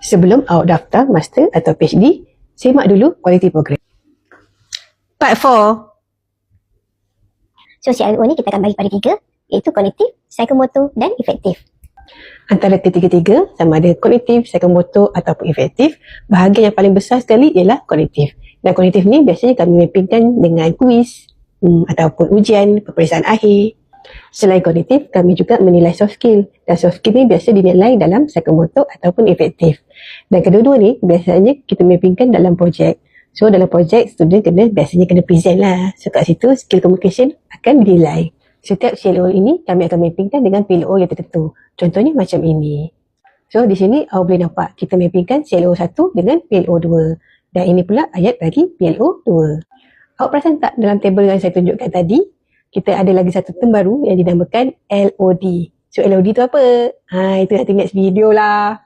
Sebelum awak daftar master atau PhD, semak dulu kualiti program. Part 4. So CRO ni kita akan bagi pada 3, iaitu kognitif, psikomotor dan efektif. Antara ketiga-tiga, sama ada kognitif, psikomotor ataupun efektif, bahagian yang paling besar sekali ialah kognitif. Dan kognitif ni biasanya kami mappingkan dengan kuis ataupun ujian, peperiksaan akhir. Selain kognitif, kami juga menilai soft skill. Dan soft skill ni biasa dinilai dalam psikomotor ataupun efektif. Dan kedua-dua ni biasanya kita mappingkan dalam projek. So dalam projek, student biasanya kena present lah. So kat situ skill communication akan dinilai. Setiap CLO ini kami akan mappingkan dengan PLO yang tertentu. Contohnya macam ini. So di sini awak boleh nampak kita mappingkan CLO 1 dengan PLO 2. Dan ini pula ayat bagi PLO 2. Awak perasan tak dalam tabel yang saya tunjukkan tadi, kita ada lagi satu term baru yang dinamakan LOD. So LOD tu apa? Itu nanti next video lah.